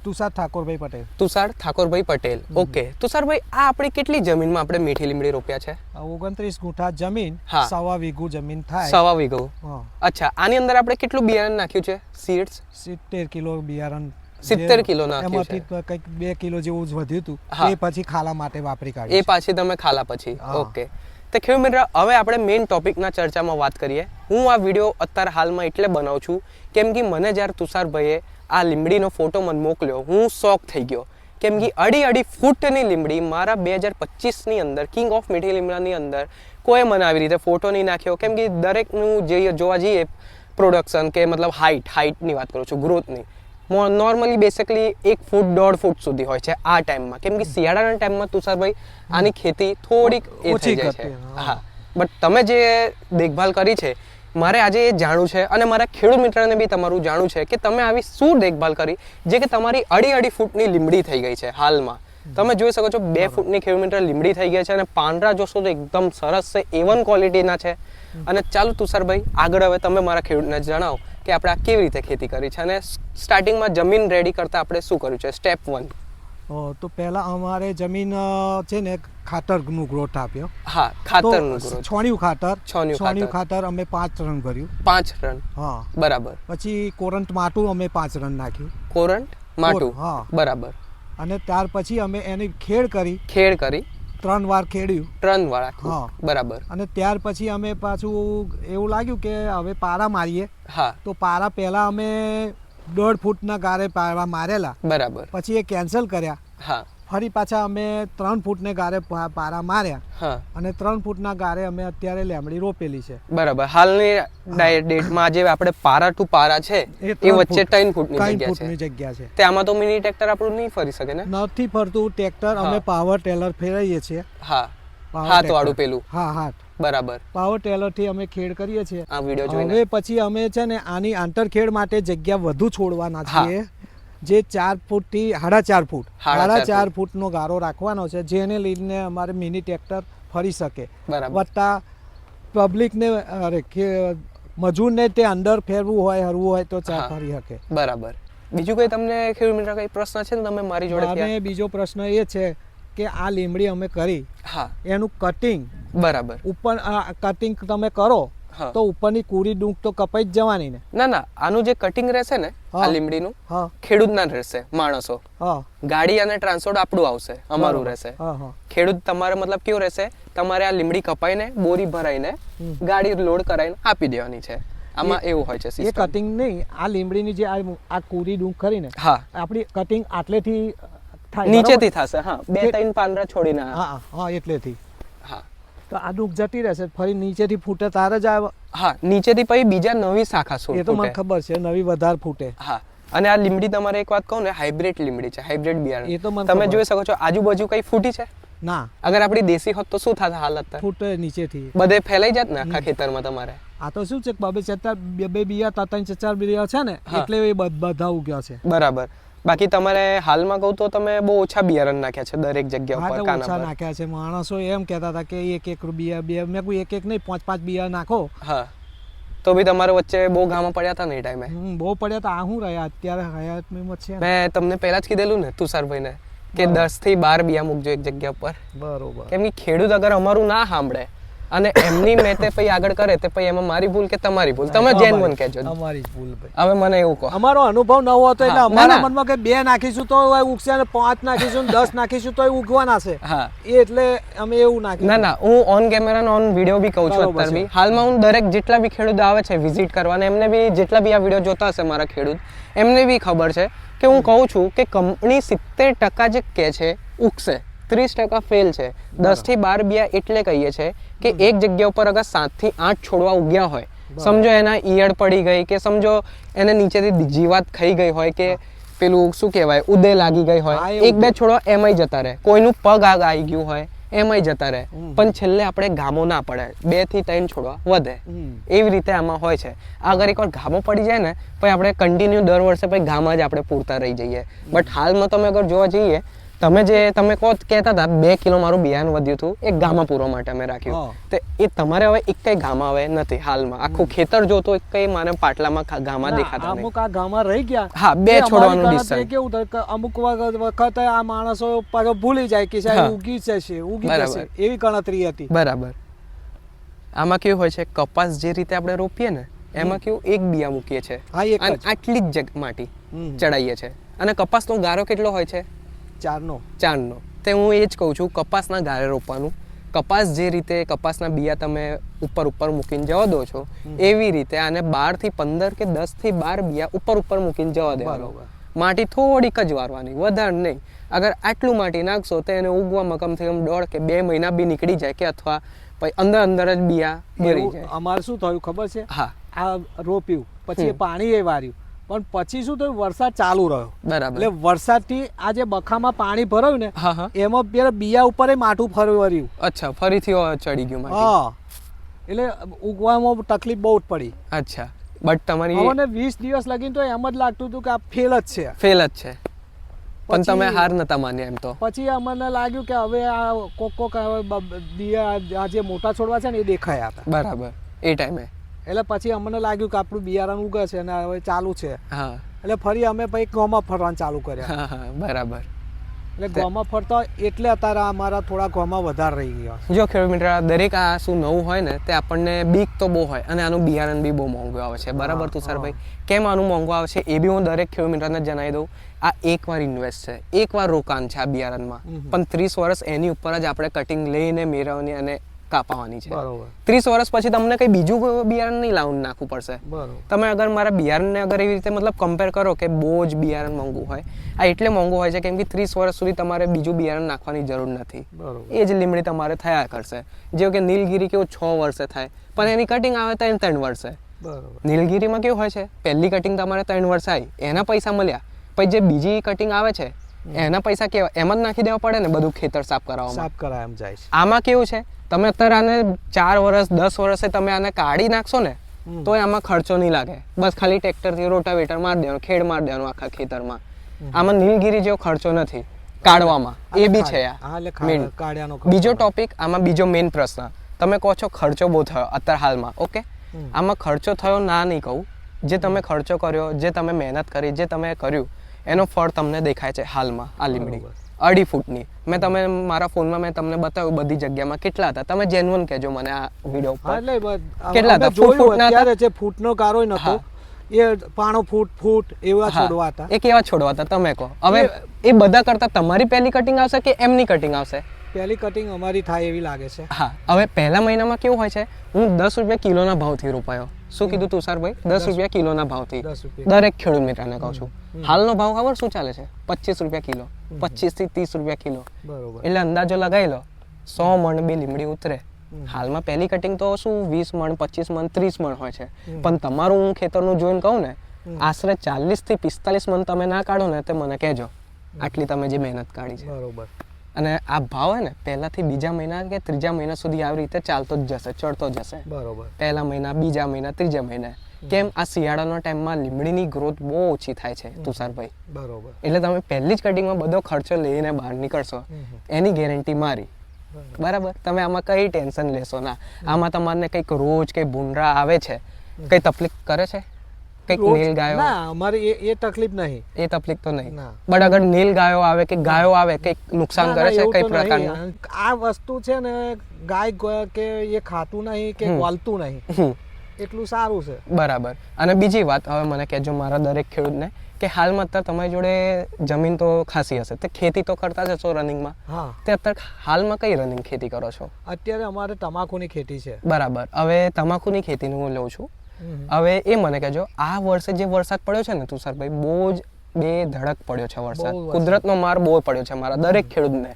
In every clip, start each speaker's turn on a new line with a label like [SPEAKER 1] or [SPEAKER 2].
[SPEAKER 1] Tushar Thakorbhai Patel.
[SPEAKER 2] Tushar Thakorbhai Patel. Okay Tusharbhai, આ આપણી કેટલી જમીનમાં આપણે મીઠી લીમડી રોપ્યા છે?
[SPEAKER 1] 29 ગુંઠા જમીન,
[SPEAKER 2] હા.
[SPEAKER 1] 1.25 વીઘું જમીન થાય.
[SPEAKER 2] 1.25 વીઘો.
[SPEAKER 1] હા.
[SPEAKER 2] અચ્છા, આની અંદર આપણે કેટલું બિયારણ નાખ્યું છે? સીડ્સ
[SPEAKER 1] 70 કિલો બિયારણ.
[SPEAKER 2] 70 કિલો નાખ્યું છે.
[SPEAKER 1] એમાંથી કંઈક 2 કિલો જેવું જ વધ્યું હતું.
[SPEAKER 2] હા.
[SPEAKER 1] એ પછી ખાલા માટે વાપરી
[SPEAKER 2] એ
[SPEAKER 1] કાઢ્યું.
[SPEAKER 2] પાછી તમે ખાલા પછી.
[SPEAKER 1] હા.
[SPEAKER 2] ઓકે. તો ખેડૂત મિત્ર, હવે આપણે મેઇન ટોપિકના ચર્ચામાં વાત કરીએ. હું આ વિડીયો અત્યારે હાલમાં એટલે બનાવું છું કેમ કે મને જ્યારે તુષારભાઈએ આ લીમડીનો ફોટો મને મોકલ્યો, હું શોક થઈ ગયો. કેમ કે અડી ફૂટની લીમડી મારા 2025ની અંદર કિંગ ઓફ મીઠી લીમડાની અંદર કોઈ મને આવી રીતે ફોટો નહીં નાખ્યો. કેમ કે દરેકનું જે જોવા જઈએ પ્રોડક્શન કે મતલબ હાઇટની વાત કરું છું, ગ્રોથની, નોર્મલી બેસિકલી 1 ફૂટ 1.5 ફૂટ સુધી હોય છે આ ટાઈમમાં. કેમ કે શિયાળાના ટાઈમમાં તુષારભાઈ આની ખેતી થોડીક એ થઈ જાય છે. હા, બટ તમે જે દેખભાલ કરી છે, મારે આજે એ જાણવું છે અને મારા ખેડૂત મિત્રને બી તમારું જાણવું છે કે તમે આવી શું દેખભાલ કરી જે કે તમારી અડી ફૂટની લીમડી થઈ ગઈ છે હાલમાં. તમે જોઈ શકો છો 2 ફૂટની ખેડૂત મિત્ર લીમડી થઈ ગઈ છે અને પાંદડા જોશો તો એકદમ સરસ છે, A1 ક્વોલિટીના છે. અને ચાલો તુષારભાઈ, આગળ હવે તમે મારા ખેડૂતને જણાવો કે આપણે આ કેવી રીતે ખેતી કરી છે અને સ્ટાર્ટિંગમાં જમીન રેડી કરતા આપણે શું કર્યું છે, સ્ટેપ 1.
[SPEAKER 1] તો પહેલા અમારે જમીન છે ને ખાતરનું ગ્રોથ આપ્યો.
[SPEAKER 2] હા, ખાતરનું ગ્રોથ.
[SPEAKER 1] છોણિયું ખાતર.
[SPEAKER 2] છોણિયું
[SPEAKER 1] ખાતર અમે 5 રન ભર્યું.
[SPEAKER 2] 5 રન. હા, બરાબર.
[SPEAKER 1] પછી કોરન્ટ માટું અમે 5 રન નાખ્યું.
[SPEAKER 2] કોરન્ટ માટું.
[SPEAKER 1] હા,
[SPEAKER 2] બરાબર.
[SPEAKER 1] અને ત્યાર પછી અમે એની ખેડ કરી. 3 વાર ખેડ્યું.
[SPEAKER 2] 3 વાર.
[SPEAKER 1] હા,
[SPEAKER 2] બરાબર.
[SPEAKER 1] અને ત્યાર પછી અમે પાછું એવું લાગ્યું કે હવે પારા મારીએ.
[SPEAKER 2] હા.
[SPEAKER 1] તો પારા પહેલા અમે 1.5 ફૂટના ગારે પારા મારેલા.
[SPEAKER 2] બરાબર.
[SPEAKER 1] પછી એ કેન્સલ કર્યા.
[SPEAKER 2] હા.
[SPEAKER 1] ફરી પાછા અમે 3 ફૂટને ગારે પારા માર્યા.
[SPEAKER 2] હા.
[SPEAKER 1] અને 3 ફૂટના ગારે અમે અત્યારે લીમડી રોપેલી છે.
[SPEAKER 2] બરાબર. હાલની ડેટમાં જે આપણે પારા ટુ પારા છે એ વચ્ચે 3 ફૂટની જગ્યા છે. તે આમાં તો મિની ટ્રેક્ટર આપણું નહીં ફરી શકે ને?
[SPEAKER 1] નથી ફરતું ટ્રેક્ટર. અમે પાવર ટેલર ફેરવીએ છીએ.
[SPEAKER 2] હા, હાથ વાળું પેલું.
[SPEAKER 1] હા, હાથ.
[SPEAKER 2] બરાબર.
[SPEAKER 1] પાવર ટેલર થી અમે ખેડ કરીએ છીએ.
[SPEAKER 2] આ વિડિયો જોઈને
[SPEAKER 1] હવે પછી અમે છે ને આની આંતરખેડ માટે જગ્યા વધુ છોડવાના છીએ. જે 4 ફૂટ થી 4.5 ફૂટ 4.5 ફૂટનો ગારો રાખવાનો છે, જેને લઈને અમારે મિની ટ્રેક્ટર ફરી શકે. વત્તા પબ્લિકને મજૂરને તે અંદર ફેરવું હોય, હરવું હોય તો ચાર ફરી શકે.
[SPEAKER 2] બરાબર. બીજું કોઈ તમને ખેડૂત મિત્ર કઈ પ્રશ્ન છે ને તમે મારી જોડે?
[SPEAKER 1] અને બીજો પ્રશ્ન એ છે કે આ લીમડી અમે કરી,
[SPEAKER 2] હા,
[SPEAKER 1] એનું કટિંગ.
[SPEAKER 2] બરાબર.
[SPEAKER 1] ઉપર કટિંગ તમે કરો તો ઉપરની કુરી ડૂંક તો કપાઈ જ જવાની ને?
[SPEAKER 2] ના, આનું જે કટિંગ રહેશે ને આ લીમડીનું, ખેડૂતના રહેશે, માણસો. ગાડી અને ટ્રાન્સપોર્ટ આપણું આવશે, અમારું રહેશે. ખેડૂત તમારે મતલબ કેવું રહેશે, તમારે આ લીમડી કપાઈને બોરી ભરાઈને ગાડી લોડ કરાઈને આપી દેવાની છે. આમાં એવું હોય છે સિસ્ટમ. એ
[SPEAKER 1] કટિંગ નહીં, આ લીમડીની જે આ કુરી ડૂંક કરીને આપણી કટિંગ આટલેથી થાય,
[SPEAKER 2] નીચેથી થશે. હા, 2-3 પાંદડા છોડીને.
[SPEAKER 1] હા, એટલેથી. તો આ ડૂંક જતી રહેશે, ફરી નીચેથી ફૂટે તારે જ આવે.
[SPEAKER 2] હા, નીચેથી પછી બીજા નવી શાખા છોડે.
[SPEAKER 1] એ તો મને ખબર છે, નવી વધારે ફૂટે.
[SPEAKER 2] હા. અને આ લીમડી તમારે એક વાત કહું ને, હાઇબ્રિડ લીમડી છે, હાઇબ્રિડ બિયારણ. એ તો તમે જોઈ શકો છો. આજુબાજુ કઈ ફૂટી છે? ના. અગર આપણી દેશી હોત તો શું થાત હાલત? ફૂટે નીચેથી બધે ફેલાઈ જાત ને આખા ખેતરમાં તમારે. આ તો શું છે, 2 બિયા 3-4 બિયા છે ને, એટલે એ બધા ઉગ્યા છે. બરાબર. બાકી તમારે હાલમાં કહું તો તમે બહુ ઓછા બિયારણ નાખ્યા છે દરેક જગ્યા ઉપર.
[SPEAKER 1] ઓછા નાખ્યા છે. માણસો એમ કહેતા હતા કે 1-1 બિયા, મેં કોઈ 1-1 નહીં 5-5 બિયા નાખો.
[SPEAKER 2] હા, તો બી તમારે વચ્ચે બહુ ગામમાં પડ્યા હતા ને એ ટાઈમે?
[SPEAKER 1] બહુ પડ્યા હતા. આ હું રહ્યા અત્યારે હયાતમાં છે.
[SPEAKER 2] મેં તમને પહેલા જ કીધેલું ને તુષારભાઈને કે 10 થી 12 બિયા મૂકજો એક જગ્યા ઉપર. બરોબર. કેમ કે ખેડૂત અગર અમારું ના સાંભળે અને એમની મેં તે પછી આગળ કરે તે પછી એમાં મારી ભૂલ કે તમારી ભૂલ? તમે જેન્યુઅન કહેજો.
[SPEAKER 1] અમારી જ ભૂલ ભાઈ.
[SPEAKER 2] હવે મને એવું કહો, અમારો
[SPEAKER 1] અનુભવ નવો હતો એટલે અમારા મનમાં કે 2 નાખીશું તો ઉગશે અને 5 નાખીશું 10 નાખીશું તો ઉગવાના છે. હા, એટલે અમે એવું નાખ્યું. ના, હું ઓન કેમેરા ઓન વિડીયો બી કહું છું અત્યારે બી. હાલમાં હું દરેક જેટલા બી ખેડૂત આવે છે વિઝિટ કરવા, એમને બી જેટલા બી આ વિડીયો જોતા હશે મારા ખેડૂત, એમને બી ખબર છે કે હું કહું છું કે કંપની 70% જે કહે છે ઉગશે, 30% ફેલ છે. 10 થી 12 બિયા એટલે કહીએ છે કે એક જગ્યા ઉપર અગર 7 થી 8 છોડવા ઉગ્યા હોય, સમજો એના ઈયળ પડી ગઈ કે સમજો એને નીચેથી જીવાત ખાઈ ગઈ હોય કે પેલું શું કહેવાય ઉદય લાગી ગઈ હોય, 1-2 છોડવા એમાંય જતા રહે. કોઈનું પગ આગ આવી ગયું હોય એમાંય જતા રહે. પણ છેલ્લે આપણે ગામો ના પડે, 2 થી 3 છોડવા વધે. એવી રીતે આમાં હોય છે. અગર એકવાર ગામો પડી જાય ને પછી આપણે કન્ટિન્યુ દર વર્ષે પછી ગામમાં જ આપણે પૂરતા રહી જઈએ. બટ હાલમાં તમે અગર જોવા જઈએ
[SPEAKER 2] તમે કહેતા હતા 2 કિલો મારું બિયારણ વધ્યું હતું એ ગામા પૂરવા માટે અમે રાખ્યું. તો એ તમારે હવે એક કઈ ગામા હવે નથી હાલમાં. આખું ખેતર જોતો એક કઈ મને પાટલામાં ગામા દેખાતા નહીં.
[SPEAKER 1] અમુક આ ગામા રહી ગયા.
[SPEAKER 2] હા, 2 છોડવાનું ડિસ્ટન્સ.
[SPEAKER 1] કેવું થાય કે અમુક વખત આ માણસો પાછો ભૂલી જાય કે સાહેબ ઉગી જશે એવી ગણતરી હતી.
[SPEAKER 2] બરાબર. આમાં કેવું હોય છે, કપાસ જે રીતે આપણે રોપીએ ને એમાં કેવું એક બિયા મૂકીએ છે અને આટલી જ માટી ચડાવીએ છે. અને કપાસનો ગારો કેટલો હોય છે? 4 નો. તે હું એ જ કહું છું, કપાસના ગારે રોપવાનું. કપાસ જે રીતે કપાસના બિયા તમે ઉપર મૂકીને જવા દો છો એવી રીતે આને 12 થી 15 કે 10 થી 12 બિયા ઉપર મૂકીને જવા દેવાનું. માટી થોડીક જ વારવાની, વધારે નહીં. અગર આટલું માટી નાખશો તો એને ઉગવામાં કમથી કમ 1.5 કે 2 મહિના બી નીકળી જાય કે અથવા અંદર જ બિયા મરી જાય.
[SPEAKER 1] અમારે શું થયું ખબર છે?
[SPEAKER 2] હા,
[SPEAKER 1] આ રોપ્યું પછી પાણી એ વાર્યું પણ પછી શું થયું, વરસાદ ચાલુ રહ્યો.
[SPEAKER 2] બરાબર.
[SPEAKER 1] એટલે વરસાદથી આ જે બખામાં પાણી ભરાયું ને એમાં પેલા બિયા ઉપર માઠું ફર્યું.
[SPEAKER 2] અચ્છા, ફરીથી ચડી ગયું માટી.
[SPEAKER 1] હા, એટલે ઉગવામાં તકલીફ બહુ જ પડી.
[SPEAKER 2] અચ્છા, બટ તમારી
[SPEAKER 1] મને 20 દિવસ લગીને તો એમ જ લાગતું હતું કે આ ફેલ જ છે.
[SPEAKER 2] પણ તમે હાર નતા માન્યા એમ તો.
[SPEAKER 1] પછી અમને લાગ્યું કે હવે આ કોક આ જે મોટા છોડવા છે ને એ દેખાયા હતા.
[SPEAKER 2] બરાબર. એ ટાઈમે
[SPEAKER 1] એટલે પછી અમને લાગ્યું કે આપણું બિયારણ ઉગે છે અને હવે ચાલુ છે.
[SPEAKER 2] હા,
[SPEAKER 1] એટલે ફરી અમે પછી ગોમાં ફરવાનું ચાલુ કર્યા.
[SPEAKER 2] હા, બરાબર.
[SPEAKER 1] એટલે ગોમાં ફરતા એટલે અત્યારે અમારા થોડા ગોમાં વધારે રહી ગયા.
[SPEAKER 2] જો ખેડૂત મિત્ર, દરેક આ શું નવું હોય ને તે આપણને બીક તો બહુ હોય અને આનું બિયારણ બી બહુ મોંઘું આવે છે. બરાબર તુષારભાઈ? કેમ આનું મોંઘું આવે છે એ બી હું દરેક ખેડૂત મિત્રને જણાવી દઉં. આ એકવાર ઇન્વેસ્ટ છે, એકવાર રોકાણ છે આ બિયારણમાં. પણ 30 વર્ષ એની ઉપર જ આપણે કટિંગ લઈને મેળવવાની અને કાપવાની છે. 30 વર્ષ પછી તમને કઈ બીજું બિયારણ નહીં લાવવું નાખવું પડશે. તમે અગર મારા બિયારણને અગર એવી રીતે મતલબ કમ્પેર કરો કે બહુ જ બિયારણ મોંઘું હોય, આ એટલે મોંઘું હોય છે કેમ કે 30 વર્ષ સુધી તમારે બીજું બિયારણ નાખવાની જરૂર નથી. એ જ લીમડી તમારે થયા કરશે. જેવું કે નીલગીરી કેવું 6 વર્ષે થાય પણ એની કટિંગ આવે 3 વર્ષે. નીલગીરીમાં કેવું હોય છે, પહેલી કટિંગ તમારે 3 વર્ષે આવી, એના પૈસા મળ્યા. પછી જે બીજી કટિંગ આવે છે એના પૈસા કેવા એમ જ નાખી દેવા પડે ને, બધું ખેતર સાફ કરાવવામાં એમ જાય છે. આમાં કેવું છે, તમે અત્યારે આને 4 વર્ષ 10 વર્ષે તમે આને કાઢી નાખશો ને તો આમાં ખર્ચો નહીં લાગે. બસ ખાલી ટ્રેક્ટરથી રોટાવેટર મારી દેવાનું, ખેડ મારી દેવાનું આખા ખેતરમાં. આમાં નીલગીરી જેવો ખર્ચો નથી કાઢવામાં. એ બી છે બીજો ટોપિક. આમાં બીજો મેઇન પ્રશ્ન, તમે કહો છો ખર્ચો બહુ થયો અત્યારે હાલમાં. ઓકે, આમાં ખર્ચો થયો ના નહીં કહું. જે તમે ખર્ચો કર્યો, જે તમે મહેનત કરી, જે તમે કર્યું એનો ફળ તમને દેખાય છે હાલમાં. આ લીમડી 2.5 ફૂટની તમે મારા ફોનમાં મેં તમને બતાવ્યું બધી જગ્યામાં કેટલા હતા. તમે જેન્યુઅન કહેજો મને આ વિડિયો ઉપર કેટલા હતા.
[SPEAKER 1] અત્યારે જે ફૂટનો ગારો નતો, એ પાણો ફૂટ એવા છોડવા હતા.
[SPEAKER 2] એ કેવા છોડવા હતા તમે કહો. હવે એ બધા કરતા તમારી પહેલી કટિંગ આવશે કે એમની કટિંગ આવશે?
[SPEAKER 1] પહેલી કટિંગ અમારી થાય એવી લાગે છે.
[SPEAKER 2] હા, હવે પહેલા મહિનામાં કેવું હોય છે, હું 10 રૂપિયા કિલોના ભાવથી રોપાયો. શું કીધું તુષારભાઈ? 10 રૂપિયા કિલોના ભાવથી. દરેક ખેડૂત મિત્રને કહું છું. હાલનો ભાવ ખબર શું ચાલે છે? 25 રૂપિયા કિલો, 25 થી 30 રૂપિયા કિલો. એટલે અંદાજો લગાવી લો 100 મણ બે લીમડી ઉતરે. હાલમાં પહેલી કટિંગ તો શું 20 મણ 25 મણ 30 મણ હોય છે. પણ તમારું હું ખેતરનું જોઈને કહું ને, આશરે 40 થી 45 મણ તમે ના કાઢો ને તે મને કહેજો, આટલી તમે જે મહેનત કાઢી છે. બરોબર. અને આ ભાવ હે ને પહેલાથી બીજા મહિના કે ત્રીજા મહિના સુધી આવી રીતે ચાલતો જ જશે, ચડતો જશે. બરોબર. પહેલા મહિના, બીજા મહિના, ત્રીજા મહિના. કેમ? આ શિયાળાના ટાઈમમાં લીમડીની ગ્રોથ બહુ ઓછી થાય છે તુષારભાઈ. બરોબર. એટલે તમે પહેલી જ કટિંગમાં બધો ખર્ચો લઈને બહાર નીકળશો એની ગેરંટી મારી. બરાબર. તમે આમાં કઈ ટેન્શન લેશો ના. આમાં તમારે કંઈક રોજ કઈ ભૂંડરા આવે છે, કઈ તકલીફ કરે છે? કઈક નીલ ગાયો?
[SPEAKER 1] ના, અમારે એ તકલીફ નહીં.
[SPEAKER 2] એ તકલીફ તો નહીં. બટ અગર નીલ ગાયો આવે કે ગાયો આવે કઈક નુકસાન કરે છે કઈ પ્રકારનું?
[SPEAKER 1] આ વસ્તુ છે ને, ગાય કે એ ખાતું નહીં કે વાલતું નહીં, એટલું સારું છે.
[SPEAKER 2] બરાબર. અને બીજી વાત હવે મને કહેજો મારા દરેક ખેડૂતને કે હાલમાં અત્યારે તમારી જોડે જમીન તો ખાસી હશે, તે ખેતી તો કરતા જ હશો રનિંગમાં. હા. તે અત્યારે હાલમાં કઈ રનિંગ ખેતી કરો છો?
[SPEAKER 1] અત્યારે અમારે તમાકુની ખેતી છે.
[SPEAKER 2] બરાબર. હવે તમાકુની ખેતીનું હું લઉં છું. હવે એ મને કહેજો, આ વર્ષે જે વરસાદ પડ્યો છે ને તુષારભાઈ, બહુ જ ધડક પડ્યો છે વરસાદ. કુદરતનો માર બહુ પડ્યો છે મારા દરેક ખેડૂતને.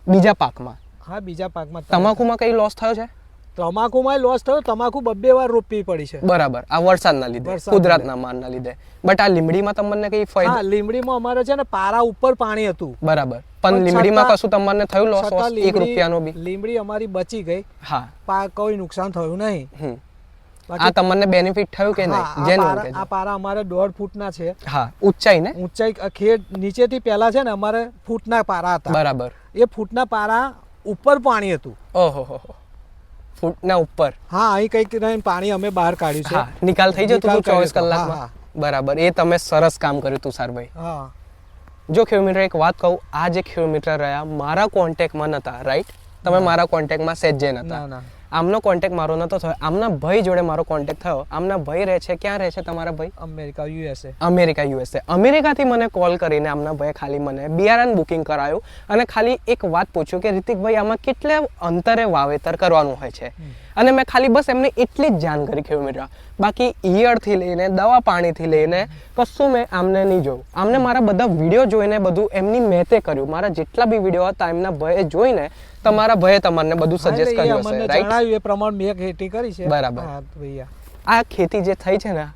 [SPEAKER 2] બીજા પાકમાં?
[SPEAKER 1] હા, બીજા પાકમાં.
[SPEAKER 2] તમાકુમાં કઈ લોસ થયો છે?
[SPEAKER 1] તમાકુમાં લોસ થયો. તમાકુ 2 વાર રોપવી પડી છે.
[SPEAKER 2] બરાબર. આ વરસાદના લીધે, કુદરતના મારના લીધે. બટ આ લીમડીમાં તમને કઈ ફાયદો?
[SPEAKER 1] હા, લીમડીમાં અમારે છે ને પારા ઉપર પાણી હતું.
[SPEAKER 2] બરાબર. પણ લીમડીમાં કશું તમને થયું લોસ? 1 રૂપિયાનો બી?
[SPEAKER 1] લીમડી અમારી બચી ગઈ. હા, કોઈ નુકસાન થયું નહીં.
[SPEAKER 2] આ તમને બેનિફિટ થયું કે નહીં? જેન્યુઅલ
[SPEAKER 1] આ પારા અમારે 1.5 ફૂટના છે.
[SPEAKER 2] હા, ઊંચાઈ ને
[SPEAKER 1] ઊંચાઈ ખેડ નીચેથી પહેલા છે ને અમારે ફૂટના પારા હતા.
[SPEAKER 2] બરાબર.
[SPEAKER 1] એ ફૂટના પારા ઉપર પાણી હતું.
[SPEAKER 2] ઓહો, ફૂટના ઉપર.
[SPEAKER 1] હા, અહીં કંઈક પાણી અમે બહાર કાઢ્યું છે.
[SPEAKER 2] હા, નિકાલ થઈ જતો 24 કલાકમાં. બરાબર. એ તમે સરસ કામ કર્યું તુષારભાઈ.
[SPEAKER 1] હા.
[SPEAKER 2] જો ખેડૂત મિત્ર એક વાત કહું, આ જે ખેડૂત મિત્ર રહ્યા મારા કોન્ટેક્ટમાં નતા, રાઈટ? તમે મારા કોન્ટેક્ટમાં સહેજે નતા. આમનો કોન્ટેક્ટ મારો નતો થયો. આમના ભાઈ જોડે મારો કોન્ટેક્ટ થયો. આમના ભાઈ રહે છે, ક્યાં રહે છે તમારા ભાઈ?
[SPEAKER 1] America, USA.
[SPEAKER 2] અમેરિકાથી મને કોલ કરીને આમના ભાઈએ ખાલી મને બિયારણ બુકિંગ કરાયું અને ખાલી એક વાત પૂછ્યું કે રિતિકભાઈ આમાં કેટલા અંતરે વાવેતર કરવાનું હોય છે. અને મેં ખાલી બસ એમને એટલી જ જાણ કરી ખેડૂત મિત્ર. બાકી ઈયળથી લઈને દવા પાણીથી લઈને કશું મેં આમને નહીં જોયું. આમને મારા બધા વિડીયો જોઈને બધું એમની મેતે કર્યું. મારા જેટલા બી વિડીયો હતા એમના ભાઈએ જોઈને તમારા ભાઈએ તમને બધું સજેસ્ટ કર્યું હશે, રાઈટ?
[SPEAKER 1] જણાવ્યું એ પ્રમાણે મેં ખેતી કરી છે.
[SPEAKER 2] બરાબર. આ ખેતી જે થઈ છે ને,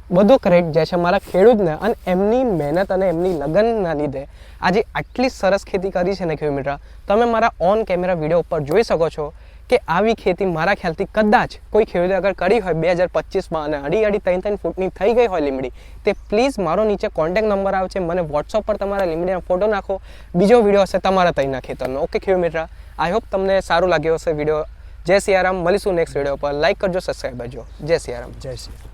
[SPEAKER 2] બધો ક્રેડિટ જાય છે મારા ખેડૂતને અને એમની મહેનત અને એમની લગનના લીધે આજે આટલી સરસ ખેતી કરી છે ને ખેડૂત મિત્ર. તમે મારા ઓન કેમેરા વિડીયો ઉપર જોઈ શકો છો કે આવી ખેતી મારા ખ્યાલથી કદાચ કોઈ ખેડૂતે અગર કરી હોય 2025માં અને 2.5-3 ફૂટની થઈ ગઈ હોય લીમડી, તે પ્લીઝ મારો નીચે કોન્ટેક્ટ નંબર આવે છે, મને વોટ્સઅપ પર તમારા લીમડીના ફોટો નાખો. બીજો વિડીયો હશે તમારા તઈના ખેતરનો. ઓકે ખેડૂત મિત્ર, આઈ હોપ તમને સારું લાગ્યો હશે વિડીયો. જય સિયારામ. મળીશું નેક્સ્ટ વિડીયો પર. લાઈક કરજો, સબસ્ક્રાઈબ કરજો. જય સિયારામ.
[SPEAKER 1] જય સિયારામ.